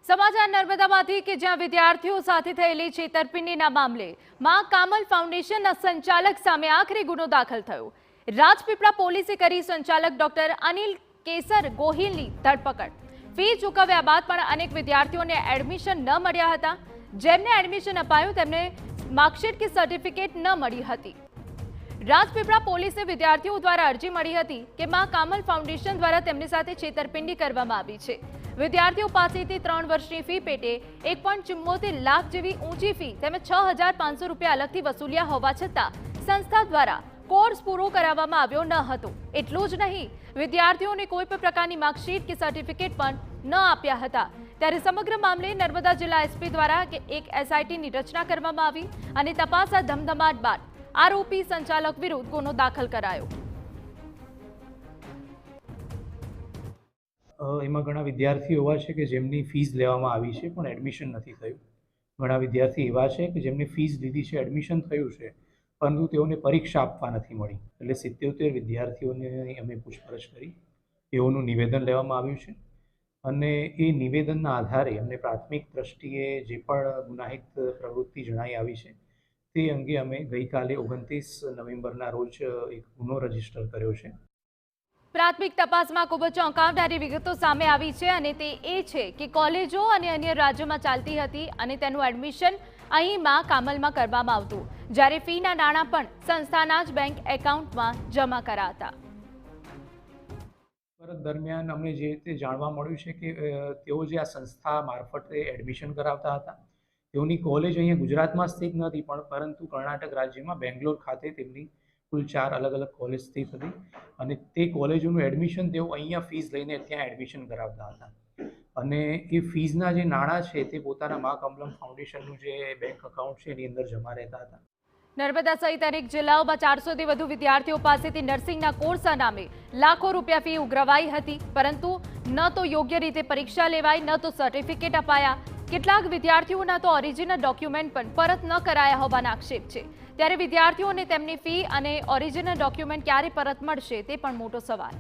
સમાચાર નર્મદામાંથી કે જ્યાં વિદ્યાર્થીઓ સાથે થયેલી છેતરપિંડીના મામલે માં કામલ ફાઉન્ડેશનના સંચાલક સામે આખરી ગુનો દાખલ થયો। રાજપીપળા પોલીસે કરી સંચાલક ડોક્ટર અનિલ કેસર ગોહિલની ધરપકડ। ફી ચૂકવ્યા બાદ પણ અનેક વિદ્યાર્થીઓને એડમિશન ન મળ્યા હતા। જેમને એડમિશન અપાયું તેમને માર્કશીટ કે સર્ટિફિકેટ ન મળી હતી। રાજપીપળા પોલીસે વિદ્યાર્થીઓ દ્વારા અરજી મળી હતી કે માં કામલ ફાઉન્ડેશન દ્વારા તેમની સાથે છેતરપિંડી કરવામાં આવી છે। વિદ્યાર્થીઓ પાસેથી 3 વર્ષની ફી પેટે 1.74 લાખ જેવી ઊંચી ફી તેમજ 6500 રૂપિયા અલગથી વસૂલ્યા હોવા છતાં સંસ્થા દ્વારા કોર્સ પૂરો કરાવવામાં આવ્યો ન હતો। એટલું જ નહીં, વિદ્યાર્થીઓને કોઈ પણ પ્રકારની માર્કશીટ કે સર્ટિફિકેટ પણ ન આપ્યા હતા। ત્યારે સમગ્ર મામલે નર્મદા જિલ્લા એસપી દ્વારા એક એસઆઈટીની રચના કરવામાં આવી અને તપાસ ધમધમાટ બાદ આરોપી સંચાલક વિરુદ્ધ ગુનો દાખલ કરાયો। એમાં ઘણા વિદ્યાર્થીઓ એવા છે કે જેમની ફીસ લેવામાં આવી છે પણ એડમિશન નથી થયું। ઘણા વિદ્યાર્થી એવા છે કે જેમની ફીસ લીધી છે, એડમિશન થયું છે, પરંતુ તેઓને પરીક્ષા આપવા નથી મળી। એટલે 77 વિદ્યાર્થીઓને અમે પૂછપરછ કરી, તેઓનું નિવેદન લેવામાં આવ્યું છે અને એ નિવેદનના આધારે અમને પ્રાથમિક દ્રષ્ટિએ જે પણ ગુનાહિત પ્રવૃત્તિ જણાઈ આવી છે તે અંગે અમે ગઈકાલે 29 નવેમ્બરના રોજ એક ગુનો રજીસ્ટર કર્યો છે। પ્રાથમિક તપાસમાં ખૂબ જ ચોંકાવનારી વિગતો સામે આવી છે અને તે એ છે કે કોલેજો અને અન્ય રાજ્યોમાં ચાલતી હતી અને તેનું એડમિશન અહીં માં કામલમાં કરવામાં આવતું, જ્યારે ફીના નાણાં પણ સંસ્થાના જ બેંક એકાઉન્ટમાં જમા કરાતા। પરત દરમિયાન અમને જે રીતે જાણવા મળ્યું છે કે તેઓ જે આ સંસ્થા મારફતે એડમિશન કરાવતા હતા, તેઓની કોલેજ અહીંયા ગુજરાતમાં સ્થિત નથી પરંતુ કર્ણાટક રાજ્યમાં બેંગ્લોર ખાતે તેમની કુલ 4 અલગ અલગ કોલેજ સ્થિત હતી અને તે કોલેજોનું એડમિશન તેઓ અહીંયા ફીસ લઈને ત્યાં એડમિશન કરાવતા હતા અને એ ફીસના જે નાણાં છે તે પોતાના માં કમલમ ફાઉન્ડેશનનું જે બેંક એકાઉન્ટ છે એની અંદર જમા રહેતા હતા। નર્મદા સહિત અનેક જિલ્લાઓમાં 400થી વધુ વિદ્યાર્થીઓ પાસેથી નર્સિંગના કોર્સના નામે લાખો રૂપિયા ફી ઉઘરાવાઈ હતી, પરંતુ ન તો યોગ્ય રીતે પરીક્ષા લેવાઈ, ન તો સર્ટિફિકેટ અપાયા। કેટલાક વિદ્યાર્થીઓના તો ઓરિજિનલ ડોક્યુમેન્ટ પણ પરત ન કરાયા હોવાના આક્ષેપ છે। ત્યારે વિદ્યાર્થીઓને તેમની ફી અને ઓરિજિનલ ડોક્યુમેન્ટ ક્યારે પરત મળશે તે પણ મોટો સવાલ।